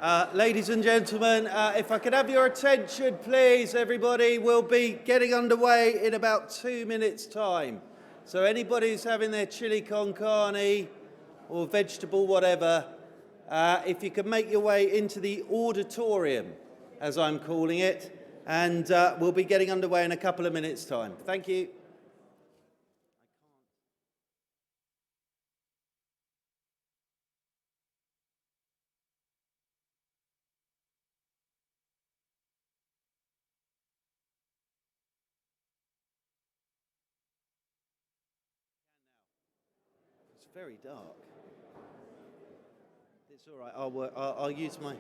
Ladies and gentlemen, if I could have your attention, please, everybody. We'll be getting underway in about 2 minutes' time. So anybody who's having their chili con carne or vegetable whatever, if you could make your way into the auditorium, as I'm calling it, and we'll be getting underway in a couple of minutes' time. Thank you. It's very dark. It's all right. I'll use my...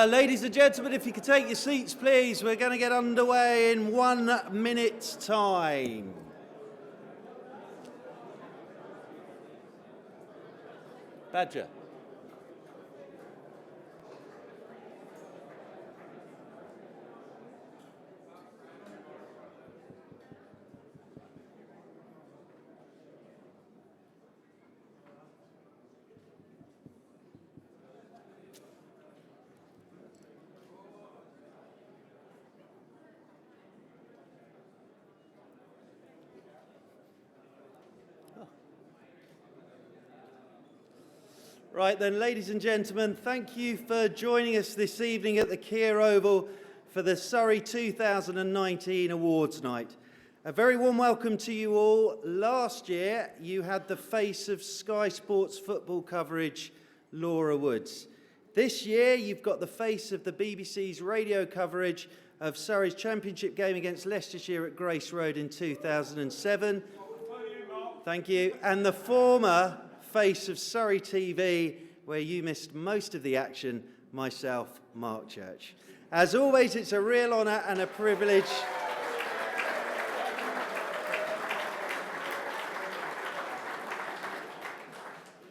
Ladies and gentlemen, if you could take your seats, please. We're going to get underway in 1 minute's time. Badger. Right then, ladies and gentlemen, thank you for joining us this evening at the Kia Oval for the Surrey 2019 Awards Night. A very warm welcome to you all. Last year, you had the face of Sky Sports football coverage, Laura Woods. This year, you've got the face of the BBC's radio coverage of Surrey's championship game against Leicestershire at Grace Road in 2007. Thank you. And the former face of Surrey TV, where you missed most of the action, myself, Mark Church. As always, it's a real honour and a privilege.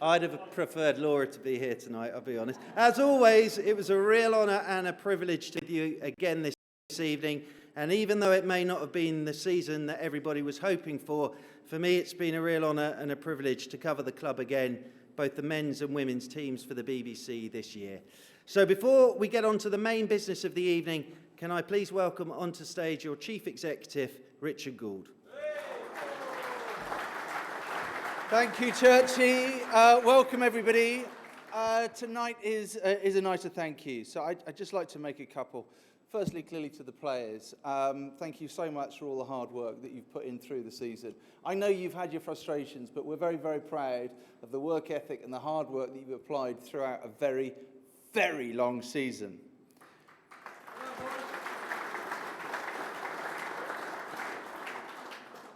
I'd have preferred Laura to be here tonight, I'll be honest. As always, it was a real honour and a privilege to be with you again this evening. And even though it may not have been the season that everybody was hoping for me it's been a real honour and a privilege to cover the club again, both the men's and women's teams for the BBC this year. So before we get on to the main business of the evening, can I please welcome onto stage your Chief Executive, Richard Gould. Thank you, Churchy. Welcome, everybody. Tonight is a night of thank you. So I'd just like to make a couple. Firstly, clearly to the players. Thank you so much for all the hard work that you've put in through the season. I know you've had your frustrations, but we're very, very proud of the work ethic and the hard work that you've applied throughout a very, very long season.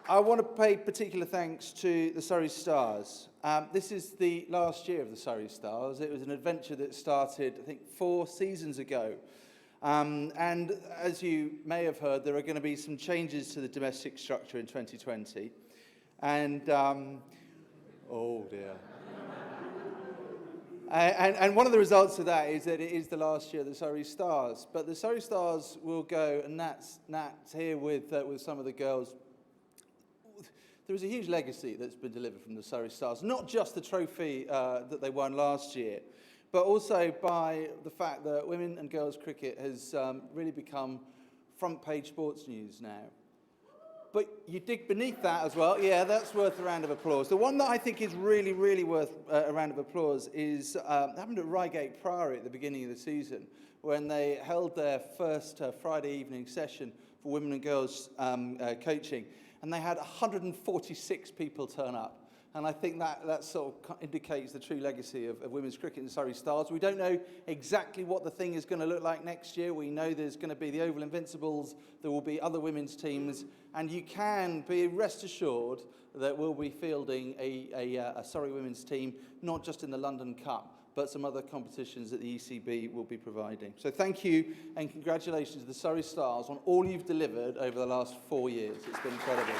I want to pay particular thanks to the Surrey Stars. This is the last year of the Surrey Stars. It was an adventure that started, I think, 4 seasons ago. And as you may have heard, there are going to be some changes to the domestic structure in 2020. And, oh dear. And one of the results of that is that it is the last year of the Surrey Stars. But the Surrey Stars will go, and Nat's here with some of the girls. There is a huge legacy that's been delivered from the Surrey Stars, not just the trophy that they won last year, but also by the fact that women and girls cricket has really become front page sports news now. But you dig beneath that as well. Yeah, that's worth a round of applause. The one that I think is really, really worth a round of applause is happened at Reigate Priory at the beginning of the season when they held their first Friday evening session for women and girls coaching. And they had 146 people turn up. And I think that sort of indicates the true legacy of women's cricket in Surrey Stars. We don't know exactly what the thing is going to look like next year. We know there's going to be the Oval Invincibles, there will be other women's teams, and you can be rest assured that we'll be fielding a Surrey women's team, not just in the London Cup, but some other competitions that the ECB will be providing. So thank you and congratulations to the Surrey Stars on all you've delivered over the last 4 years. It's been incredible.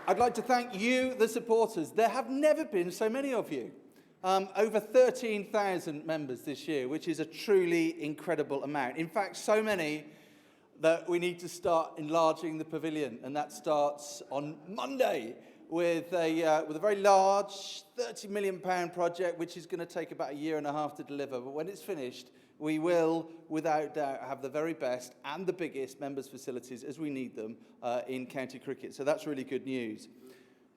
I'd like to thank you, the supporters. There have never been so many of you. Over 13,000 members this year, which is a truly incredible amount. In fact, so many that we need to start enlarging the pavilion, and that starts on Monday with a very large £30 million project, which is going to take about 1.5 years to deliver. But when it's finished, we will, without doubt, have the very best and the biggest members' facilities as we need them in county cricket. So that's really good news.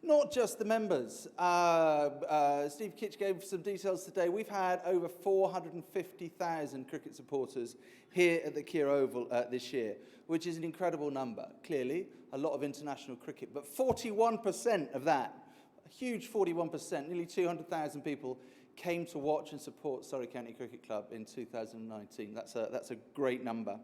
Not just the members. Steve Kitch gave some details today. We've had over 450,000 cricket supporters here at the Kia Oval this year, which is an incredible number. Clearly, a lot of international cricket, but 41% of that, a huge 41%, nearly 200,000 people came to watch and support Surrey County Cricket Club in 2019. That's a great number.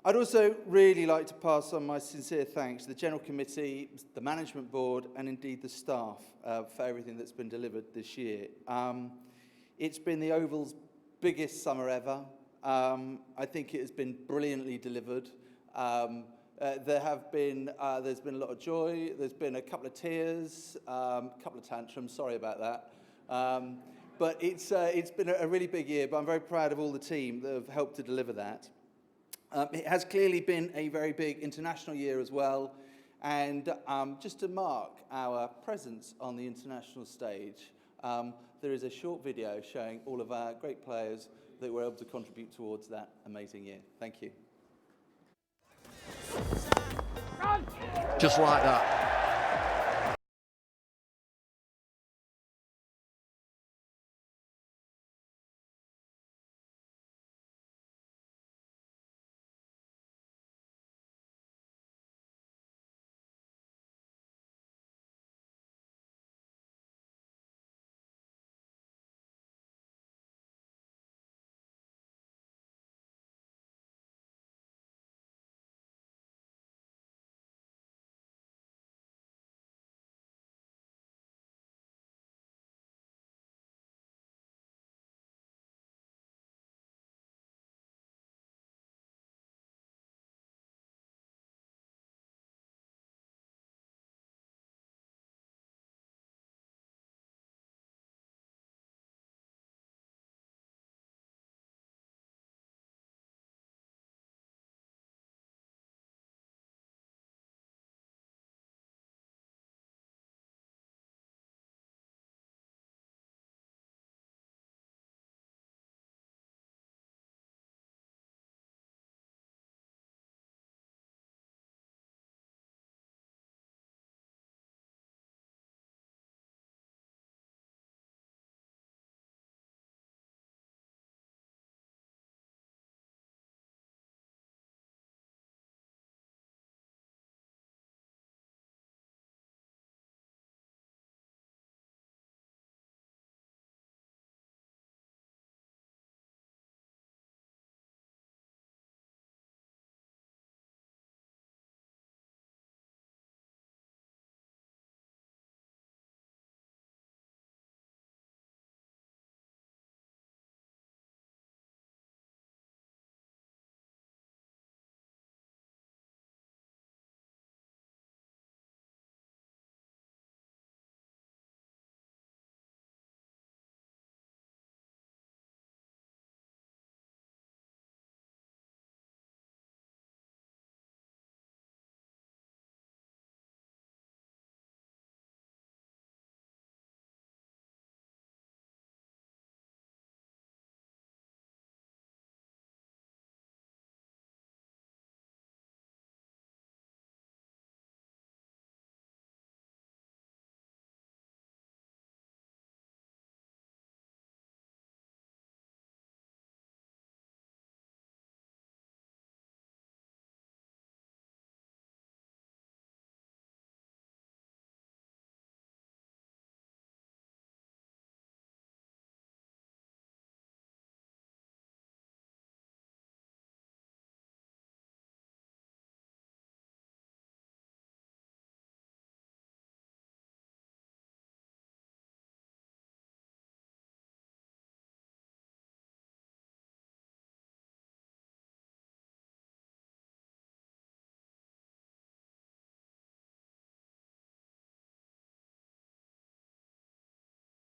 I'd also really like to pass on my sincere thanks to the General Committee, the Management Board, and indeed the staff for everything that's been delivered this year. It's been the Oval's biggest summer ever. I think it has been brilliantly delivered. There's been a lot of joy. There's been a couple of tears, a couple of tantrums. Sorry about that. But it's been a really big year. But I'm very proud of all the team that have helped to deliver that. It has clearly been a very big international year as well. And just to mark our presence on the international stage, there is a short video showing all of our great players that were able to contribute towards that amazing year. Thank you. Just like that.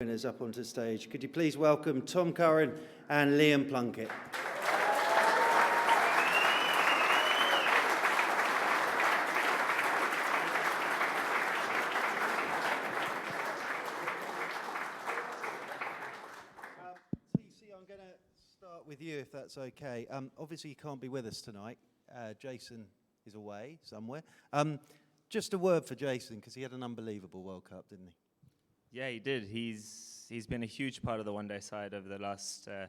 Winners up onto stage. Could you please welcome Tom Curran and Liam Plunkett? TC, I'm going to start with you if that's okay. Obviously you can't be with us tonight. Jason is away somewhere. Just a word for Jason, because he had an unbelievable World Cup, didn't he? Yeah, he did. He's been a huge part of the one-day side over the last, 4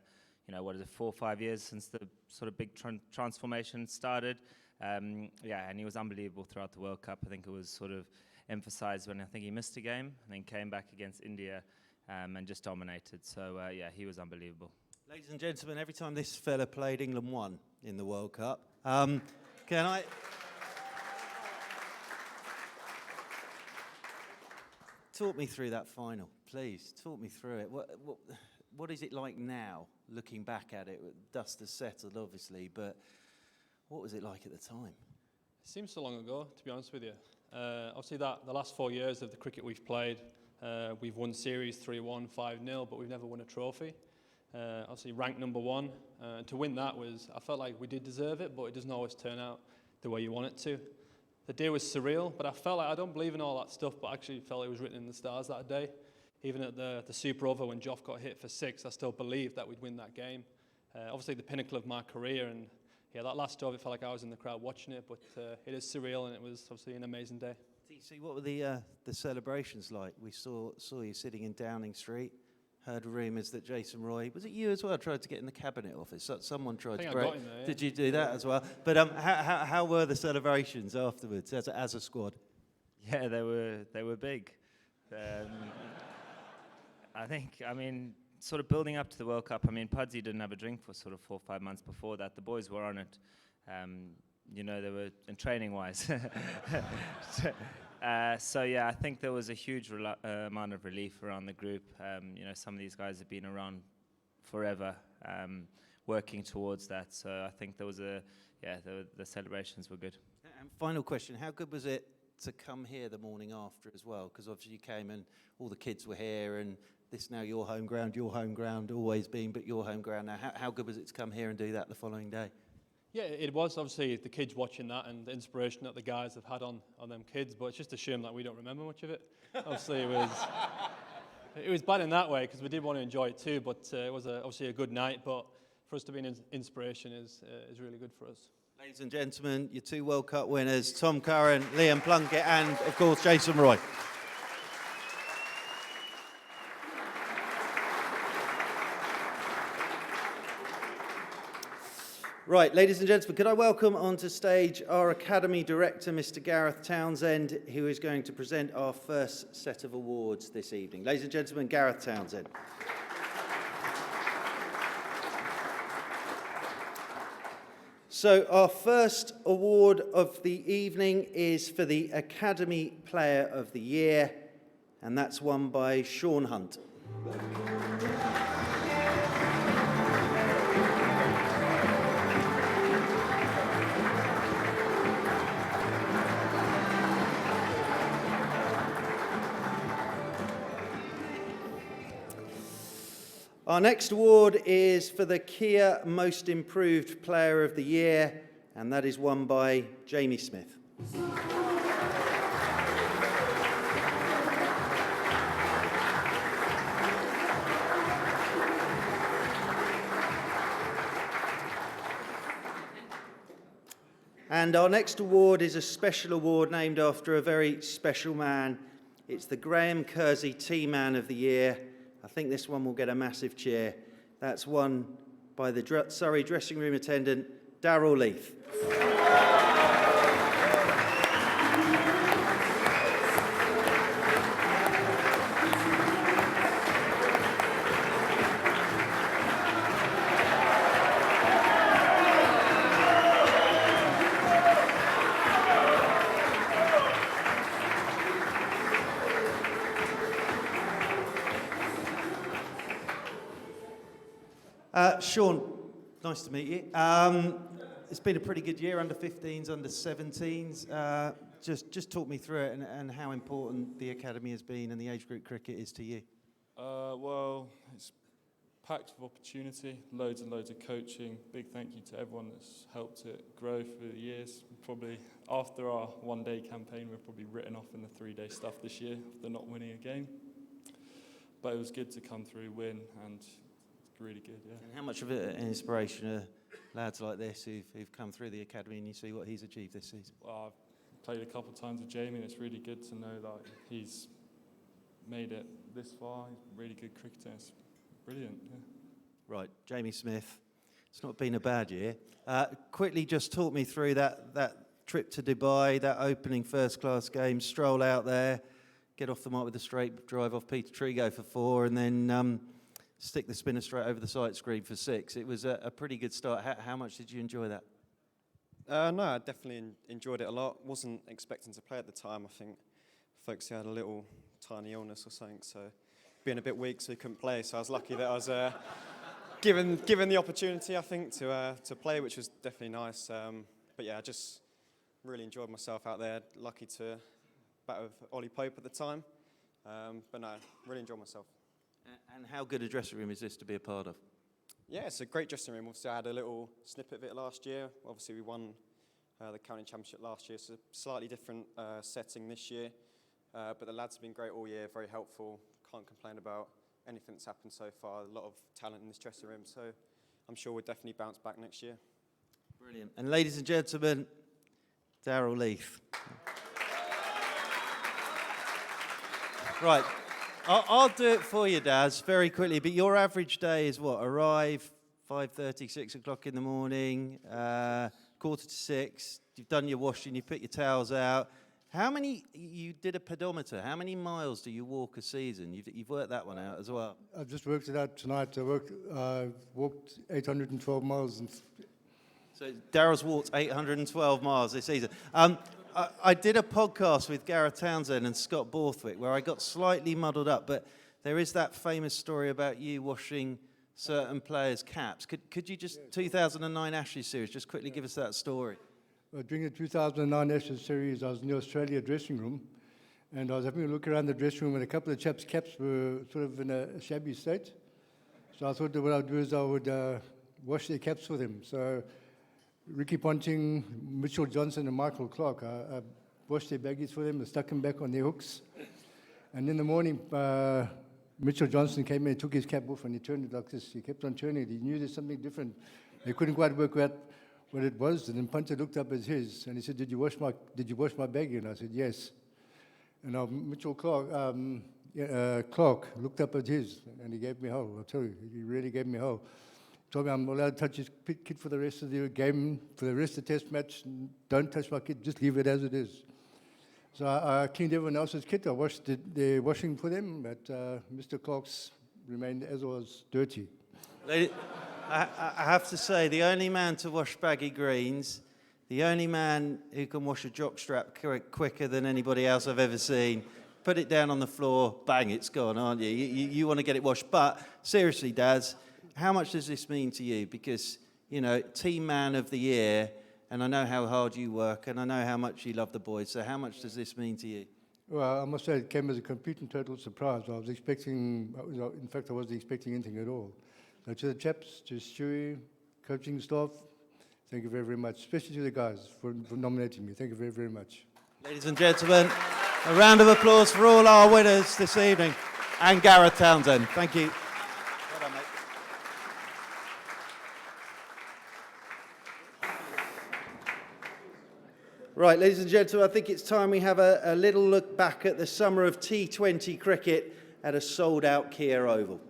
or 5 years since the sort of big transformation started. And he was unbelievable throughout the World Cup. I think it was sort of emphasized when I think he missed a game and then came back against India and just dominated. So, he was unbelievable. Ladies and gentlemen, every time this fella played, England won in the World Cup. Can I... Talk me through that final, please. Talk me through it. What is it like now, looking back at it? Dust has settled, obviously, but what was it like at the time? It seems so long ago, to be honest with you. Obviously, the last 4 years of the cricket we've played, we've won series 3-1, 5-0, but we've never won a trophy. Obviously, ranked number one. To win that I felt like we did deserve it, but it doesn't always turn out the way you want it to. The day was surreal, but I felt like I don't believe in all that stuff, but I actually felt it was written in the stars that day. Even at the super over when Joff got hit for 6, I still believed that we'd win that game. Obviously the pinnacle of my career, and yeah, that last over, it felt like I was in the crowd watching it, but it is surreal, and it was obviously an amazing day. DC, what were the celebrations like? We saw you sitting in Downing Street. Heard rumours that Jason Roy, was it you as well, tried to get in the cabinet office? Someone tried to I got in there, yeah. Did you do that as well? But how were the celebrations afterwards as a squad? Yeah, they were big. I mean, sort of building up to the World Cup. I mean, Pudsey didn't have a drink for sort of 4 or 5 months before that. The boys were on it. You know, they were in training-wise. So yeah, I think there was a huge amount of relief around the group. You know, some of these guys have been around forever, working towards that. So I think there was the celebrations were good. And final question, how good was it to come here the morning after as well? Because obviously you came and all the kids were here, and this now your home ground, always been, but your home ground now. How good was it to come here and do that the following day? Yeah, it was obviously the kids watching that and the inspiration that the guys have had on them kids, but it's just a shame that we don't remember much of it. Obviously it was bad in that way because we did want to enjoy it too, but it was obviously a good night, but for us to be an inspiration is really good for us. Ladies and gentlemen, your 2 World Cup winners, Tom Curran, Liam Plunkett, and of course Jason Roy. Right, ladies and gentlemen, could I welcome onto stage our Academy Director, Mr. Gareth Townsend, who is going to present our first set of awards this evening. Ladies and gentlemen, Gareth Townsend. So our first award of the evening is for the Academy Player of the Year, and that's won by Sean Hunt. Our next award is for the Kia Most Improved Player of the Year, and that is won by Jamie Smith. And our next award is a special award named after a very special man. It's the Graham Kersey T-Man of the Year. I think this one will get a massive cheer. That's won by the Surrey dressing room attendant, Darryl Leith. Sean, nice to meet you. It's been a pretty good year, under 15s, under 17s. Just talk me through it and how important the academy has been and the age group cricket is to you. Well, it's packed with opportunity, loads and loads of coaching. Big thank you to everyone that's helped it grow through the years. Probably after our one-day campaign, we're probably written off in the 3-day stuff this year after not winning a game. But it was good to come through, win, and really good, yeah. And how much of an inspiration are lads like this who've come through the academy and you see what he's achieved this season? Well, I've played a couple of times with Jamie, and it's really good to know that he's made it this far. He's a really good cricketer. It's brilliant, yeah. Right, Jamie Smith. It's not been a bad year. Quickly just talk me through that trip to Dubai, that opening first-class game, stroll out there, get off the mark with a straight drive off Peter Trigo for 4, and then stick the spinner straight over the sight screen for 6. It was a pretty good start. How much did you enjoy that? No, I definitely enjoyed it a lot. Wasn't expecting to play at the time. I think folks had a little tiny illness or something, so being a bit weak, so he couldn't play. So I was lucky that I was given the opportunity, I think, to play, which was definitely nice. But yeah, I just really enjoyed myself out there. Lucky to bat with Ollie Pope at the time. But no, really enjoyed myself. And how good a dressing room is this to be a part of? Yeah, it's a great dressing room. Obviously, I had a little snippet of it last year. Obviously, we won the county championship last year, so slightly different setting this year. But the lads have been great all year, very helpful. Can't complain about anything that's happened so far. A lot of talent in this dressing room, so I'm sure we'll definitely bounce back next year. Brilliant. And ladies and gentlemen, Daryl Leith. Right. I'll do it for you, Daz, very quickly. But your average day is what? Arrive 5:30, 6 o'clock in the morning, 5:45. You've done your washing, you put your towels out. How many, you did a pedometer, how many miles do you walk a season? You've worked that one out as well. I've just worked it out tonight. I walked 812 miles. So Daryl's walked 812 miles this season. I did a podcast with Gareth Townsend and Scott Borthwick where I got slightly muddled up, but there is that famous story about you washing certain players' caps. Could you just, 2009 Ashes series, just quickly give us that story? During the 2009 Ashes series, I was in the Australia dressing room, and I was having a look around the dressing room, and a couple of chaps' caps were sort of in a shabby state. So I thought that what I'd do is I would wash their caps for them. So Ricky Ponting, Mitchell Johnson, and Michael Clark, I washed their baggies for them and stuck them back on their hooks. And in the morning, Mitchell Johnson came in and took his cap off, and he turned it like this. He kept on turning it. He knew there's something different. He couldn't quite work out what it was. And then Punter looked up at his, and he said, "Did you wash my baggie?" And I said, "Yes." And Mitchell Clark looked up at his, and he gave me hell. I'll tell you, he really gave me hell. Told me I'm allowed to touch his kit for the rest of the game, for the rest of the test match. Don't touch my kit, just leave it as it is. So I cleaned everyone else's kit. I washed the washing for them, but Mr. Clark's remained as was dirty. I have to say, the only man to wash baggy greens, the only man who can wash a jockstrap quicker than anybody else I've ever seen. Put it down on the floor, bang, it's gone, aren't you? You want to get it washed. But seriously, Daz, how much does this mean to you? Because, you know, team man of the year, and I know how hard you work, and I know how much you love the boys. So how much does this mean to you? Well, I must say it came as a complete and total surprise. I was expecting, in fact, I wasn't expecting anything at all. So to the chaps, to Stewie, coaching staff, thank you very, very much. Especially to the guys for nominating me. Thank you very, very much. Ladies and gentlemen, a round of applause for all our winners this evening. And Gareth Townsend. Thank you. Well done, mate. Right, ladies and gentlemen, I think it's time we have a little look back at the summer of T20 cricket at a sold-out Kia Oval.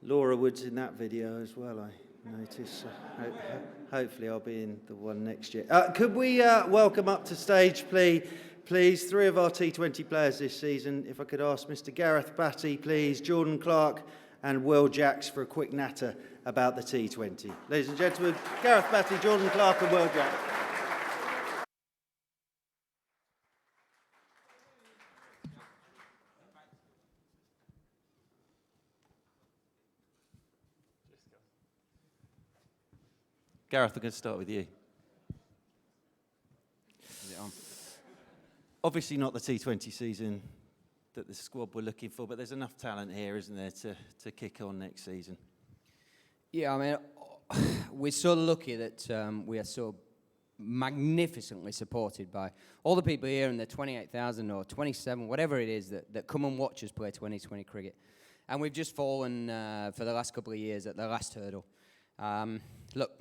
Laura Wood's in that video as well, I notice. Hopefully I'll be in the one next year. Could we welcome up to stage, please, three of our T20 players this season. If I could ask Mr. Gareth Batty, please, Jordan Clark and Will Jacks for a quick natter about the T20. Ladies and gentlemen, Gareth Batty, Jordan Clark and Will Jacks. Gareth, I'm going to start with you. Is it on? Obviously not the T20 season that the squad were looking for, but there's enough talent here, isn't there, to kick on next season? Yeah, I mean, we're so lucky that we are so magnificently supported by all the people here and the 28,000 or 27, whatever it is, that come and watch us play 2020 cricket. And we've just fallen for the last couple of years at the last hurdle. Look,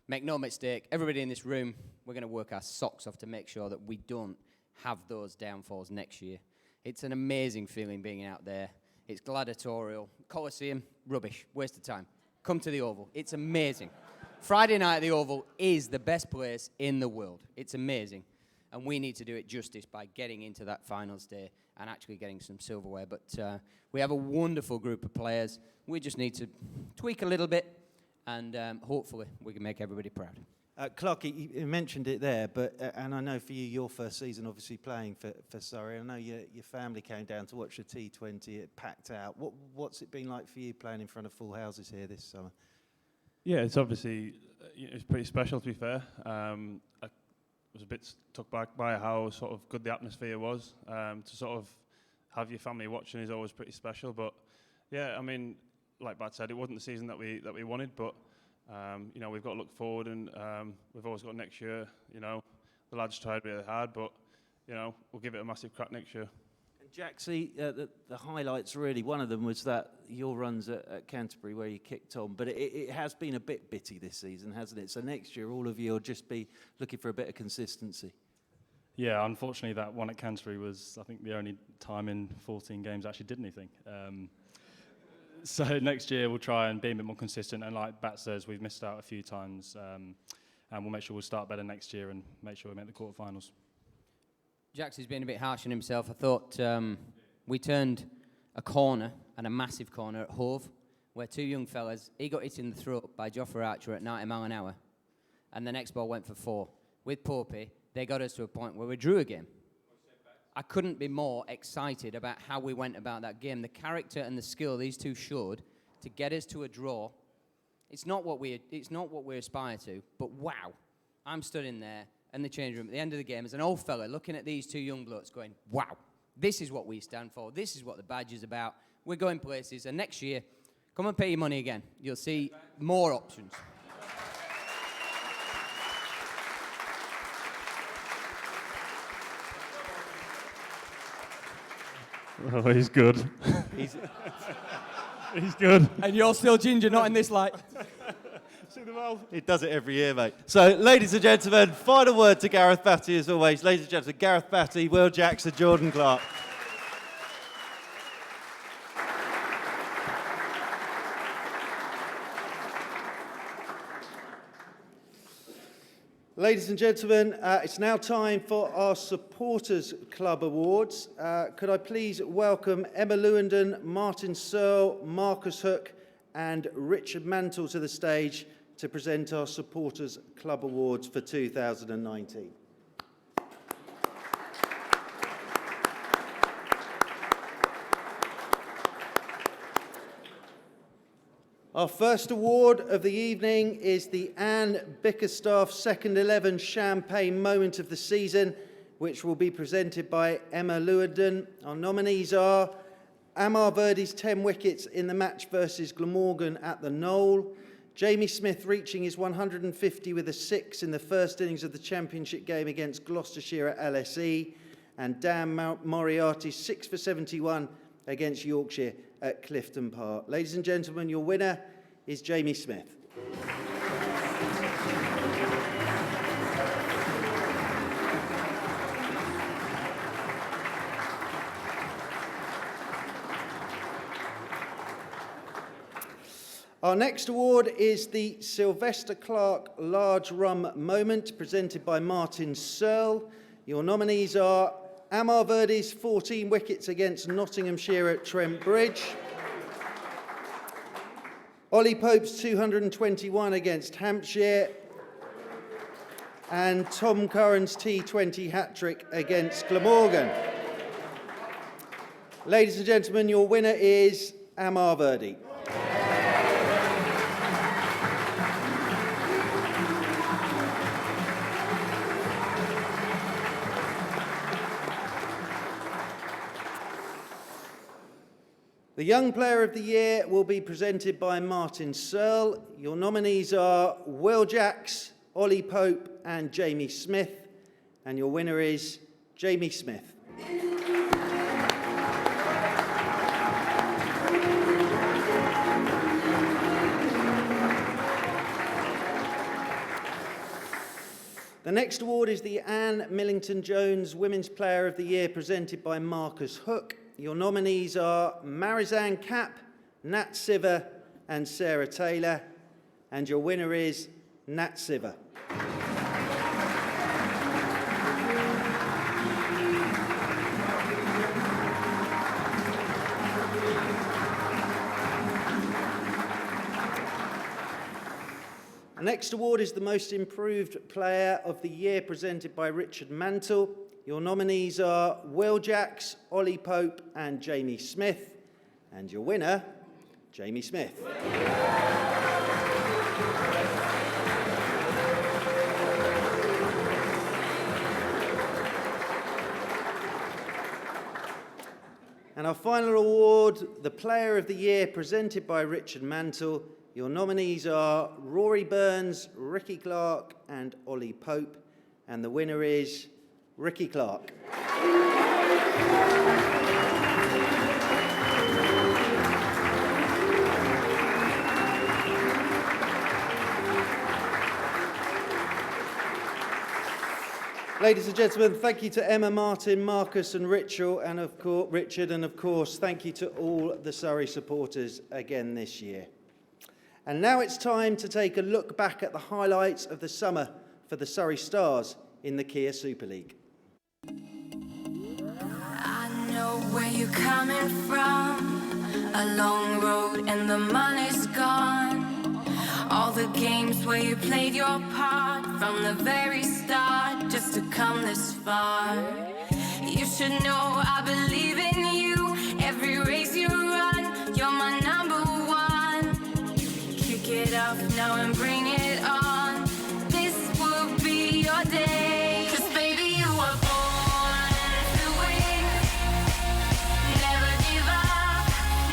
make no mistake, everybody in this room, we're going to work our socks off to make sure that we don't have those downfalls next year. It's an amazing feeling being out there. It's gladiatorial. Coliseum, rubbish, waste of time. come to the Oval. It's amazing. Friday night at the Oval is the best place in the world. It's amazing. And we need to do it justice by getting into that finals day and actually getting some silverware. But we have a wonderful group of players. We just need to tweak a little bit, and hopefully we can make everybody proud. Clark, you mentioned it there, but and I know for you, your first season obviously playing for Surrey. I know your family came down to watch the T20. It packed out. What's it been like for you playing in front of full houses here this summer? Yeah, it's obviously it's pretty special, to be fair. I was a bit took back by how sort of good the atmosphere was. To sort of have your family watching is always pretty special. But yeah, I mean, like Bat said, it wasn't the season that we wanted, but you know, we've got to look forward, and we've always got next year. You know, the lads tried really hard, but you know, we'll give it a massive crack next year. Jaxie, the highlights really, one of them was that your runs at Canterbury where you kicked on, but it has been a bit bitty this season, hasn't it? So next year, all of you will just be looking for a bit of consistency. Yeah, unfortunately, that one at Canterbury was, I think, the only time in 14 games I actually did anything. So next year, we'll try and be a bit more consistent, and like Bat says, we've missed out a few times, and we'll make sure we'll start better next year and make sure we make the quarterfinals. Jaxie's been a bit harsh on himself. I thought we turned a corner, and a massive corner at Hove, where two young fellas, he got hit in the throat by Jofra Archer at 90 mile an hour, and the next ball went for 4. With Popey, they got us to a point where we drew a game. I couldn't be more excited about how we went about that game. The character and the skill these two showed to get us to a draw. It's not what we aspire to, but wow, I'm stood in there in the change room at the end of the game as an old fella looking at these two young blokes going, wow, this is what we stand for. This is what the badge is about. We're going places. And next year, come and pay your money again. You'll see more options. Oh, he's good. He's good. And you're still Ginger, not in this light. He does it every year, mate. So, ladies and gentlemen, final word to Gareth Batty as always. Ladies and gentlemen, Gareth Batty, Will Jackson, Jordan Clark. Ladies and gentlemen, it's now time for our Supporters Club Awards. Could I please welcome Emma Lewandon, Martin Searle, Marcus Hook and Richard Mantle to the stage to present our Supporters Club Awards for 2019. Our first award of the evening is the Anne Bickerstaff Second 11 Champagne Moment of the Season, which will be presented by Emma Lewandon. Our nominees are Amar Verdi's 10 wickets in the match versus Glamorgan at the Knoll, Jamie Smith reaching his 150 with a 6 in the first innings of the championship game against Gloucestershire at LSE, and Dan Moriarty's 6 for 71 against Yorkshire at Clifton Park. Ladies and gentlemen, your winner is Jamie Smith. Our next award is the Sylvester Clark Large Rum Moment, presented by Martin Searle. Your nominees are Amar Verdi's 14 wickets against Nottinghamshire at Trent Bridge, Ollie Pope's 221 against Hampshire, and Tom Curran's T20 hat-trick against Glamorgan. Ladies and gentlemen, your winner is Amar Verdi. The Young Player of the Year will be presented by Martin Searle. Your nominees are Will Jacks, Ollie Pope and Jamie Smith. And your winner is Jamie Smith. The next award is the Anne Millington-Jones Women's Player of the Year, presented by Marcus Hook. Your nominees are Marizanne Kapp, Nat Siver and Sarah Taylor. And your winner is Nat Siver. The next award is the Most Improved Player of the Year, presented by Richard Mantle. Your nominees are Will Jacks, Ollie Pope and Jamie Smith. And your winner, Jamie Smith. And our final award, the Player of the Year, presented by Richard Mantle. Your nominees are Rory Burns, Ricky Clark and Ollie Pope. And the winner is Ricky Clark. Ladies and gentlemen, thank you to Emma, Martin, Marcus and Richard, and of course, thank you to all the Surrey supporters again this year. And now it's time to take a look back at the highlights of the summer for the Surrey Stars in the Kia Super League. I know where you're coming from, a long road and the money's gone. All the games where you played your part from the very start just to come this far. You should know I believe in you. Every race you run, you're my number one. Kick it up now and bring it on. This will be your day. 'Cause baby, you were born to win. Never give up,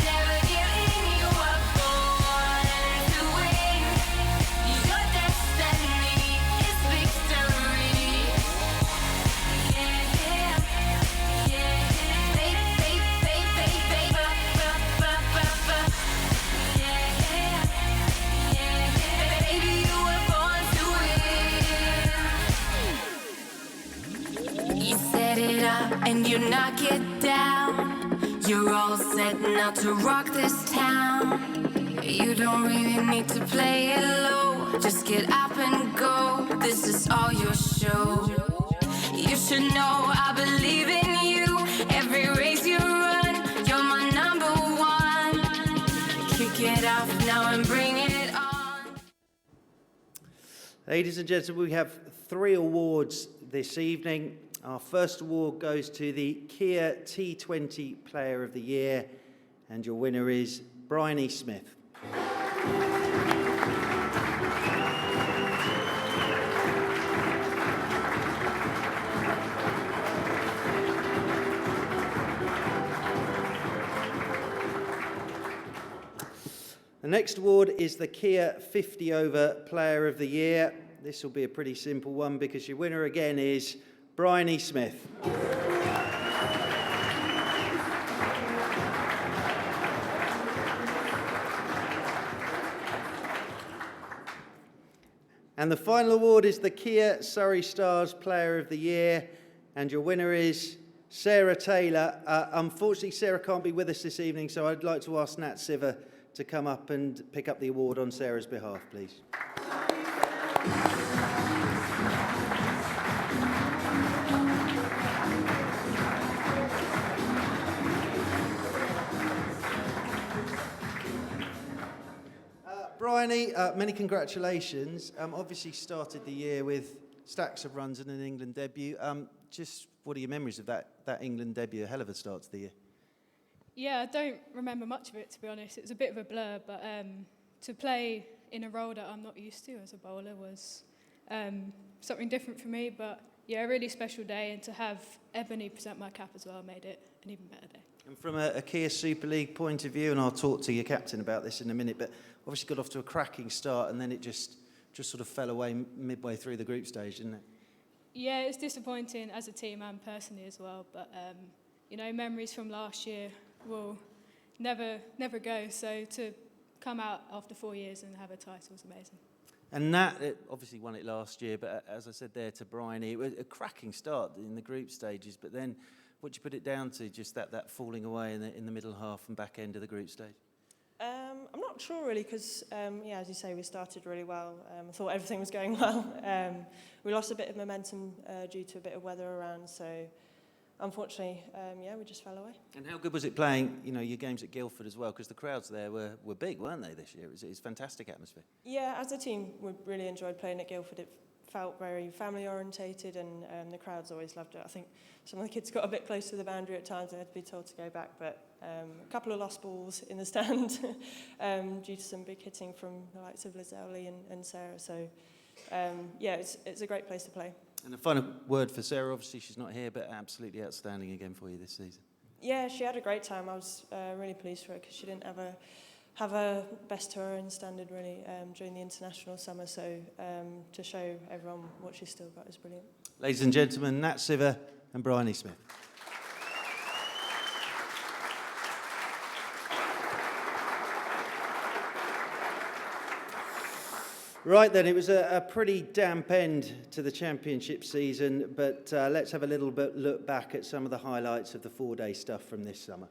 never give in. You were born to win. Your destiny is victory. Yeah, yeah, yeah. Baby, baby, you were born to win. You set it up and you knock it down. You're all set now to rock this town. You don't really need to play it low. Just get up and go. This is all your show. You should know I believe in you. Every race you run, you're my number one. Kick it up now and bring it on. Ladies and gentlemen, we have 3 awards this evening. Our first award goes to the Kia T20 Player of the Year, and your winner is Bryony Smith. The next award is the Kia 50 Over Player of the Year. This will be a pretty simple one because your winner again is Bryony Smith. And the final award is the Kia Surrey Stars Player of the Year, and your winner is Sarah Taylor. Unfortunately, Sarah can't be with us this evening, so I'd like to ask Nat Siver to come up and pick up the award on Sarah's behalf, please. Bryony, many congratulations. Obviously started the year with stacks of runs and an England debut. Just what are your memories of that England debut? A hell of a start to the year. Yeah, I don't remember much of it, to be honest. It was a bit of a blur, but to play in a role that I'm not used to as a bowler was something different for me. But yeah, a really special day, and to have Ebony present my cap as well made it an even better day. And from a Kia Super League point of view, and I'll talk to your captain about this in a minute, but obviously got off to a cracking start, and then it just sort of fell away midway through the group stage, didn't it? Yeah, it's disappointing as a team and personally as well, but you know, memories from last year will never go, so to come out after 4 years and have a title was amazing. And Nat obviously won it last year, but as I said there to Bryony, it was a cracking start in the group stages, but then what do you put it down to, just that falling away in the middle half and back end of the group stage? I'm not sure really, because as you say, we started really well. I thought everything was going well. We lost a bit of momentum due to a bit of weather around, so unfortunately, we just fell away. And how good was it playing, your games at Guildford as well? Because the crowds there were big, weren't they, this year? It was fantastic atmosphere. Yeah, as a team, we really enjoyed playing at Guildford. It felt very family-orientated, and the crowds always loved it. I think some of the kids got a bit close to the boundary at times and had to be told to go back, but a couple of lost balls in the stand due to some big hitting from the likes of Lizelle and Sarah. So, it's a great place to play. And a final word for Sarah. Obviously, she's not here, but absolutely outstanding again for you this season. Yeah, she had a great time. I was really pleased for her because she didn't have a best to her own standard really during the international summer. So to show everyone what she's still got is brilliant. Ladies and gentlemen, Nat Siver and Bryony Smith. Right then, it was a pretty damp end to the championship season, but let's have a little bit look back at some of the highlights of the 4-day stuff from this summer.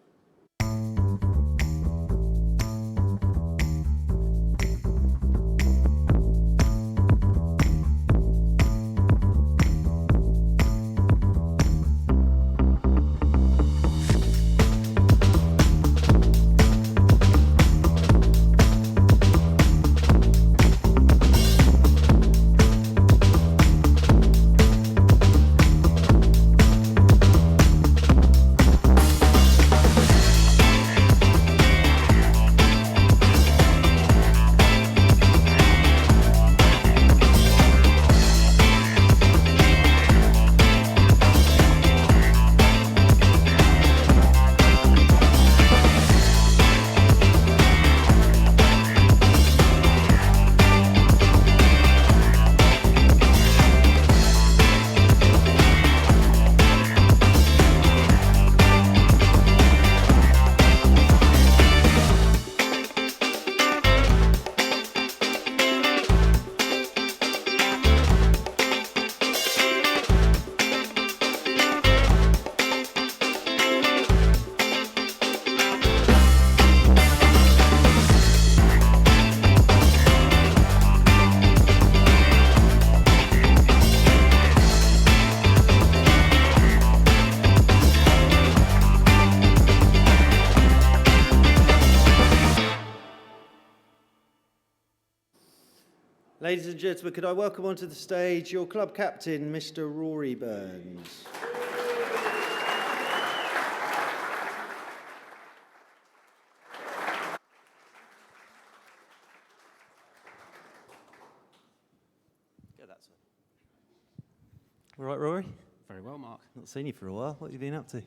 Ladies and gentlemen, could I welcome onto the stage your club captain, Mr. Rory Burns. Go that side. All right, Rory? Very well, Mark. Not seen you for a while. What have you been up to?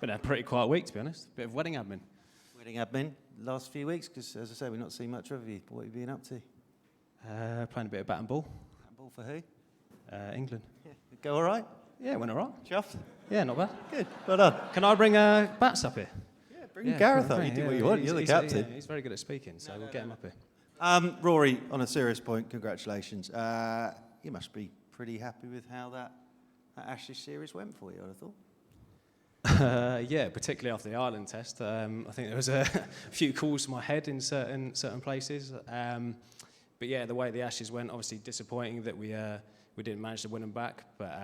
Been a pretty quiet week, to be honest. Bit of wedding admin. Wedding admin last few weeks, because as I say, we've not seen much of you. What have you been up to? Playing a bit of bat and ball. Bat and ball for who? England. Yeah. Go all right? Yeah, it went all right. Chuffed? Yeah, not bad. Good. Well done. Can I bring bats up here? Yeah, bring Gareth up. You do what you want. You're the captain. He's very good at speaking, so we'll get him up here. Rory, on a serious point, congratulations. You must be pretty happy with how that Ashes series went for you, I'd have thought. Yeah, particularly after the Ireland test. I think there was a few calls to my head in certain places. But yeah, the way the Ashes went, obviously disappointing that we didn't manage to win them back. But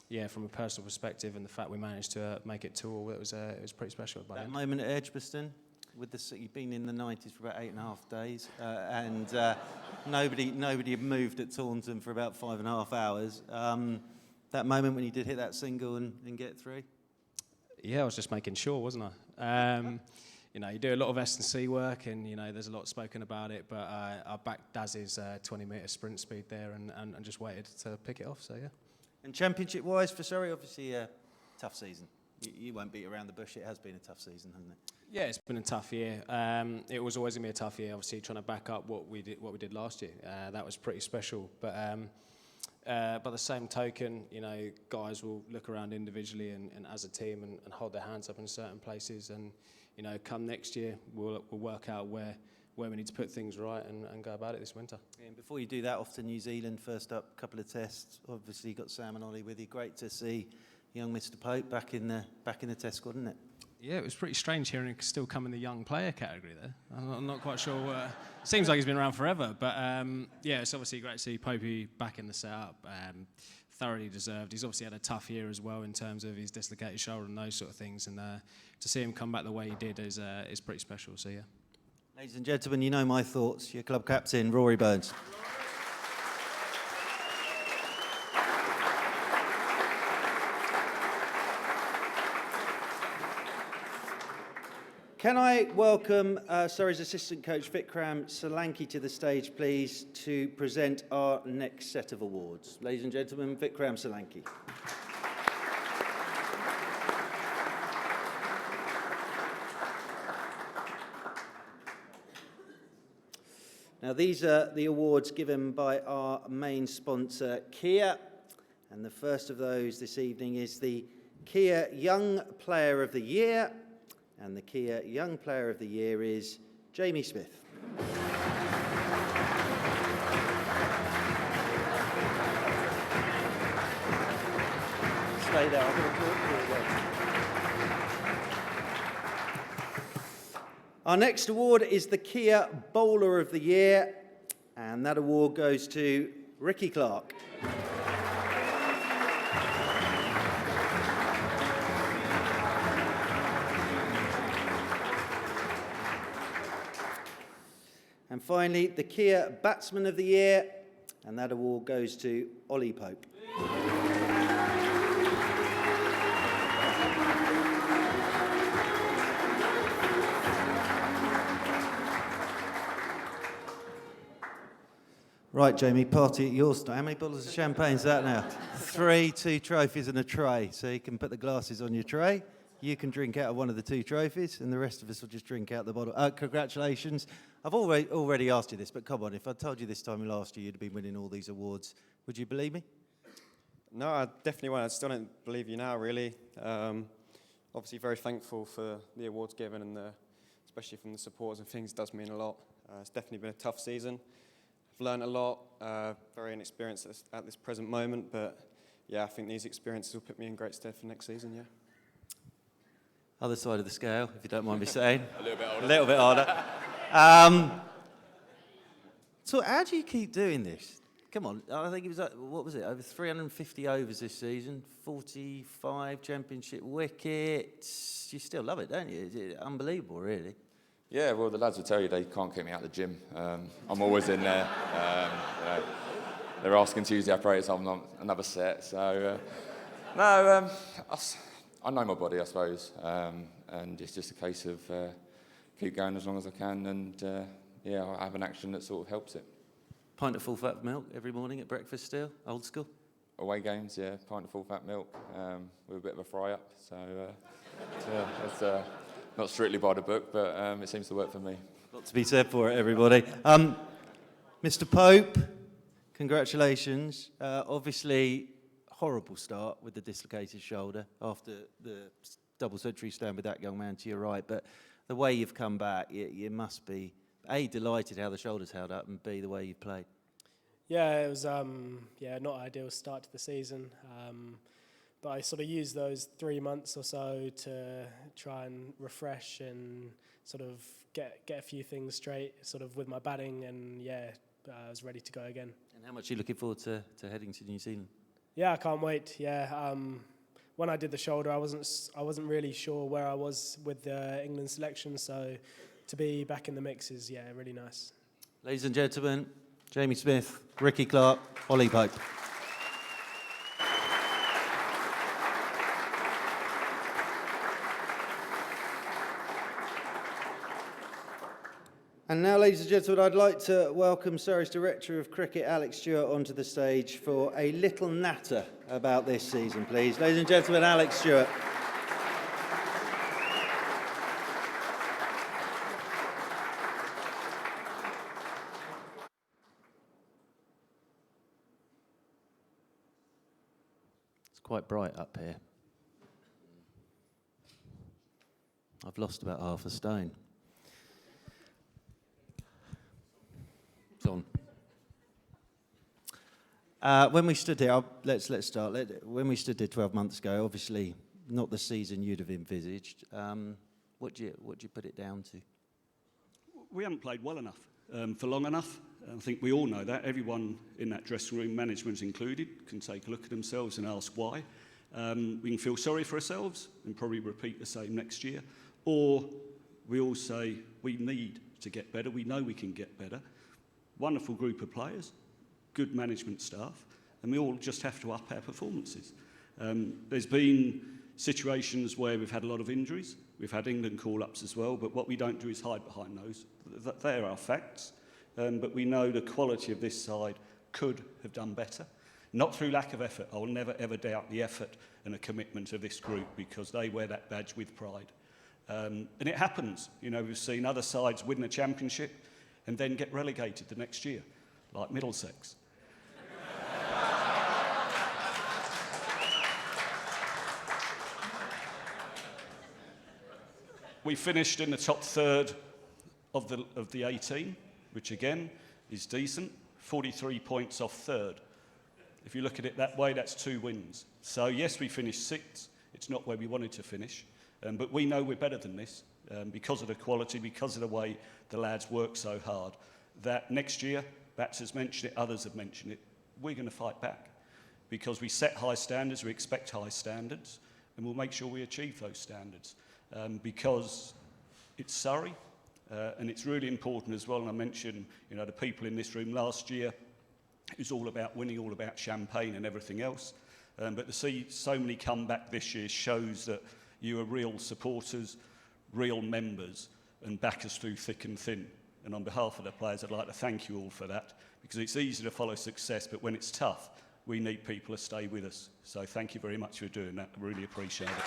yeah, from a personal perspective and the fact we managed to make it 2-all, it was pretty special. That moment at Edgbaston, you've been in the 90s for about 8.5 days, and nobody had moved at Taunton for about 5.5 hours. That moment when you did hit that single and get through. Yeah, I was just making sure, wasn't I? You know, you do a lot of S&C work, and you know, there's a lot spoken about it. But I backed Daz's 20-metre sprint speed there, and just waited to pick it off. So yeah. And championship-wise for Surrey, obviously a tough season. You won't beat around the bush. It has been a tough season, hasn't it? Yeah, it's been a tough year. It was always gonna be a tough year. Obviously, trying to back up what we did last year. That was pretty special. But by the same token, you know, guys will look around individually and as a team and hold their hands up in certain places. And you know, come next year, we'll work out where we need to put things right and go about it this winter. Yeah, and before you do that, off to New Zealand. First up, couple of tests. Obviously, you got Sam and Ollie with you. Great to see young Mr. Pope back in the Test squad, isn't it? Yeah, it was pretty strange hearing him still come in the young player category there. I'm not quite sure. Seems like he's been around forever, but yeah, it's obviously great to see Popey back in the setup. Thoroughly deserved. He's obviously had a tough year as well in terms of his dislocated shoulder and those sort of things, and to see him come back the way he did is pretty special. So yeah. Ladies and gentlemen, you know my thoughts. Your club captain, Rory Burns. Can I welcome Surrey's assistant coach Vikram Solanki to the stage, please, to present our next set of awards. Ladies and gentlemen, Vikram Solanki. Now, these are the awards given by our main sponsor, Kia. And the first of those this evening is the Kia Young Player of the Year. And the Kia Young Player of the Year is Jamie Smith. Stay there. I'm going to talk to you again. Our next award is the Kia Bowler of the Year, and that award goes to Ricky Clark. And finally, the Kia Batsman of the Year, and that award goes to Ollie Pope. Right, Jamie, party at yours. How many bottles of champagne is that now? 3, 2 trophies and a tray. So you can put the glasses on your tray. You can drink out of one of the 2 trophies, and the rest of us will just drink out the bottle. Congratulations. I've already asked you this, but come on, if I told you this time last year you'd have been winning all these awards, would you believe me? No, I definitely won't. I still don't believe you now, really. Obviously very thankful for the awards given, and especially from the supporters and things. It does mean a lot. It's definitely been a tough season. I've learned a lot, very inexperienced at this present moment, but yeah, I think these experiences will put me in great stead for next season, yeah. Other side of the scale, if you don't mind me saying. A little bit older. A little bit older. So how do you keep doing this? Come on, I think it was, what was it, over 350 overs this season, 45 championship wickets. You still love it, don't you? It's unbelievable, really. Yeah, well, the lads will tell you they can't keep me out of the gym. I'm always in there. You know, they're asking Tuesday operators, I'm on another set. So, I know my body, I suppose. And it's just a case of keep going as long as I can. And, yeah, I have an action that sort of helps it. Pint of full-fat milk every morning at breakfast still? Old school? Away games, yeah, pint of full-fat milk with a bit of a fry-up. So, yeah, it's not strictly by the book, but it seems to work for me. Got to be said for it, everybody. Mr. Pope, congratulations. Obviously, horrible start with the dislocated shoulder after the double century stand with that young man to your right. But the way you've come back, you must be, A, delighted how the shoulder's held up, and B, the way you've played. Yeah, it was not ideal start to the season. But I sort of used those 3 months or so to try and refresh and sort of get a few things straight, sort of with my batting, and I was ready to go again. And how much are you looking forward to heading to New Zealand? Yeah, I can't wait. Yeah, when I did the shoulder, I wasn't really sure where I was with the England selection, so to be back in the mix is really nice. Ladies and gentlemen, Jamie Smith, Ricky Clark, Ollie Pope. And now, ladies and gentlemen, I'd like to welcome Surrey's Director of Cricket, Alex Stewart, onto the stage for a little natter about this season, please. Ladies and gentlemen, Alex Stewart. It's quite bright up here. I've lost about half a stone. On. When we stood here, let's start. When we stood here 12 months ago, obviously not the season you'd have envisaged. What do you put it down to? We haven't played well enough for long enough. I think we all know that. Everyone in that dressing room, management included, can take a look at themselves and ask why. We can feel sorry for ourselves and probably repeat the same next year. Or we all say we need to get better. We know we can get better. Wonderful group of players, good management staff, and we all just have to up our performances. There's been situations where we've had a lot of injuries. We've had England call-ups as well, but what we don't do is hide behind those. They're our facts, but we know the quality of this side could have done better. Not through lack of effort. I will never, ever doubt the effort and the commitment of this group because they wear that badge with pride. And it happens. You know, we've seen other sides win the championship and then get relegated the next year, like Middlesex. We finished in the top third of the 18, which again is decent. 43 points off third. If you look at it that way, that's 2 wins. So yes, we finished sixth. It's not where we wanted to finish, but we know we're better than this because of the quality, because of the way the lads work so hard. That next year, Bats has mentioned it, others have mentioned it, we're going to fight back because we set high standards, we expect high standards, and we'll make sure we achieve those standards. Because it's Surrey, and it's really important as well. And I mentioned, you know, the people in this room last year, it was all about winning, all about champagne and everything else. But to see so many come back this year shows that you are real supporters, real members, and back us through thick and thin. And on behalf of the players, I'd like to thank you all for that, because it's easy to follow success, but when it's tough, we need people to stay with us. So thank you very much for doing that. I really appreciate it.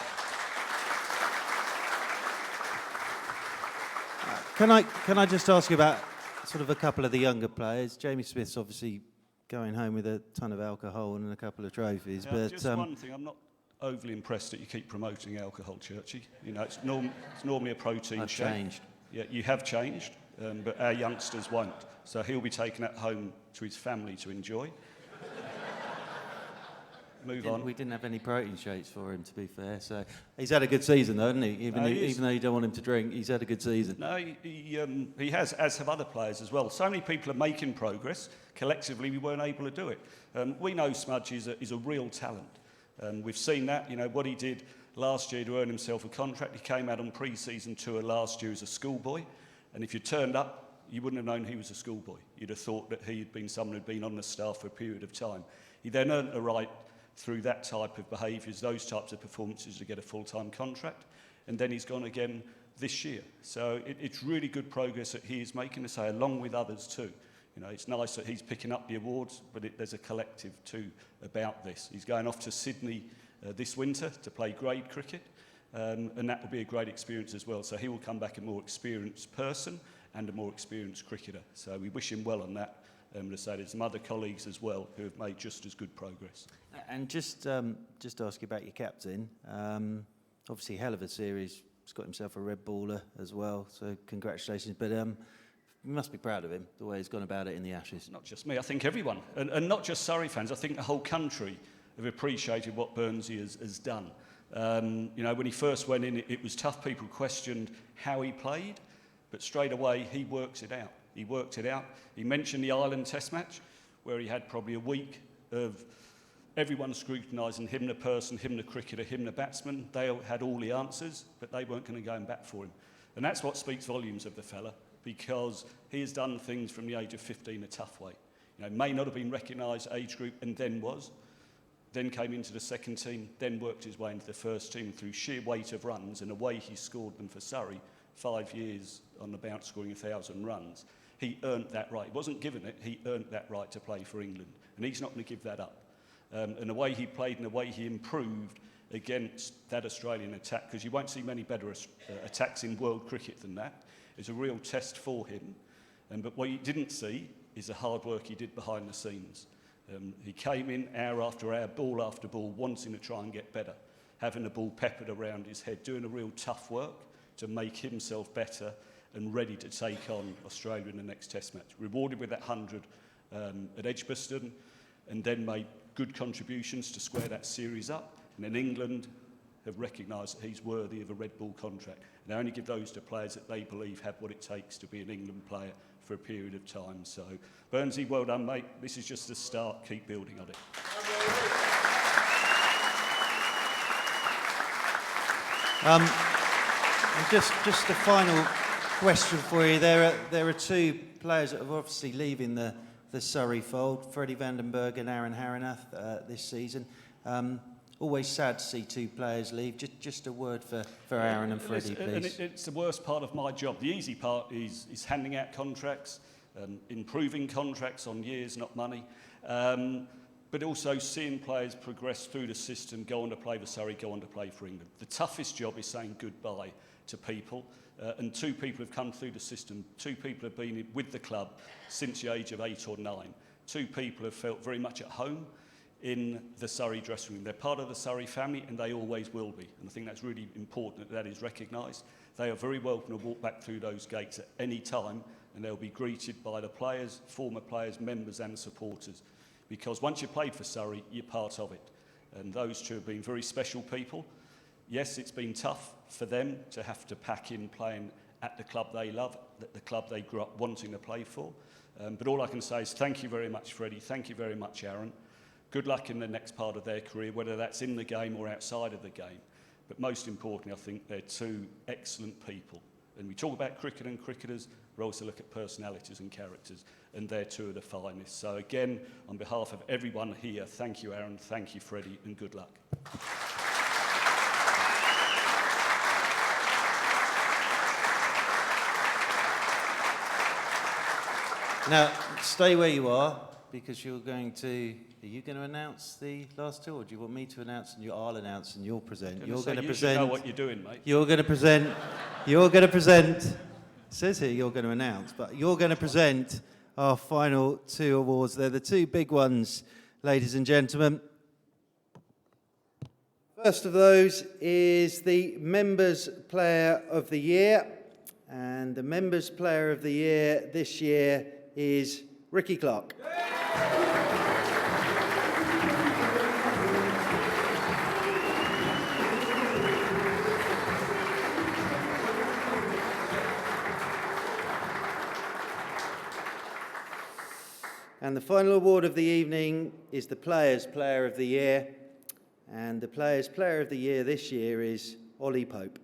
Can I just ask you about sort of a couple of the younger players? Jamie Smith's obviously going home with a ton of alcohol and a couple of trophies. Yeah, but just one thing, I'm not overly impressed that you keep promoting alcohol, Churchy. You know, it's normally a protein I've shake. changed. Yeah, you have changed, but our youngsters won't. So he'll be taking that home to his family to enjoy. Move on. We didn't have any protein shakes for him, to be fair. So he's had a good season, though, hasn't he? Even though you don't want him to drink, he's had a good season. No, he has, as have other players as well. So many people are making progress. Collectively, we weren't able to do it. We know Smudge is a real talent. We've seen that. You know what he did last year to earn himself a contract. He came out on pre-season tour last year as a schoolboy, and if you turned up, you wouldn't have known he was a schoolboy. You'd have thought that he had been someone who'd been on the staff for a period of time. He then earned the right through that type of behaviours, those types of performances, to get a full-time contract. And then he's gone again this year. So it's really good progress that he is making, to say, along with others too. You know, it's nice that he's picking up the awards, but there's a collective too about this. He's going off to Sydney this winter to play grade cricket, and that will be a great experience as well. So he will come back a more experienced person and a more experienced cricketer. So we wish him well on that. To say there's some other colleagues as well who have made just as good progress. And just to ask you about your captain, obviously hell of a series. He's got himself a red baller as well, so congratulations. But you must be proud of him, the way he's gone about it in the Ashes. Not just me, I think everyone. And not just Surrey fans, I think the whole country have appreciated what Burnsy has done. You know, when he first went in, it was tough. People questioned how he played, but straight away he works it out. He worked it out. He mentioned the Ireland Test match, where he had probably a week of everyone scrutinising him, the person, him, the cricketer, him, the batsman. They had all the answers, but they weren't going to go and bat for him. And that's what speaks volumes of the fella, because he has done things from the age of 15 a tough way. You know, may not have been recognised age group, and then was. Then came into the second team, then worked his way into the first team through sheer weight of runs and the way he scored them for Surrey, 5 years on the bounce scoring 1,000 runs. He earned that right. He wasn't given it, he earned that right to play for England. And he's not going to give that up. And the way he played and the way he improved against that Australian attack, because you won't see many better attacks in world cricket than that, is a real test for him. But what you didn't see is the hard work he did behind the scenes. He came in hour after hour, ball after ball, wanting to try and get better, having the ball peppered around his head, doing a real tough work to make himself better and ready to take on Australia in the next Test match. Rewarded with that 100 at Edgbaston, and then made good contributions to square that series up. And then England have recognised that he's worthy of a Red Bull contract. And they only give those to players that they believe have what it takes to be an England player for a period of time. So, Burnsy, well done, mate. This is just the start. Keep building on it. And just a final question for you. There are two players that are obviously leaving the Surrey fold, Freddie Vandenberg and Aaron Haranath this season. Always sad to see two players leave. Just a word for Aaron and Freddie, please. It's the worst part of my job. The easy part is handing out contracts, improving contracts on years, not money. But also seeing players progress through the system, go on to play for Surrey, go on to play for England. The toughest job is saying goodbye to people. And two people have come through the system. Two people have been with the club since the age of 8 or 9. Two people have felt very much at home in the Surrey dressing room. They're part of the Surrey family, and they always will be. And I think that's really important that is recognised. They are very welcome to walk back through those gates at any time, and they'll be greeted by the players, former players, members and supporters. Because once you've played for Surrey, you're part of it. And those two have been very special people. Yes, it's been tough for them to have to pack in playing at the club they love, the club they grew up wanting to play for. But all I can say is thank you very much, Freddie. Thank you very much, Aaron. Good luck in the next part of their career, whether that's in the game or outside of the game. But most importantly, I think they're two excellent people. And we talk about cricket and cricketers, we also look at personalities and characters, and they're two of the finest. So again, on behalf of everyone here, thank you, Aaron, thank you, Freddie, and good luck. Now, stay where you are, because are you going to announce the last two, or do you want me to announce and I'll announce and you'll present? You should know what you're doing, mate. You're going to present, it says here you're going to announce, but you're going to present our final two awards. They're the two big ones, ladies and gentlemen. First of those is the Members Player of the Year, and the Members Player of the Year this year is Ricky Clark. And the final award of the evening is the Players' Player of the Year. And the Players' Player of the Year this year is Ollie Pope.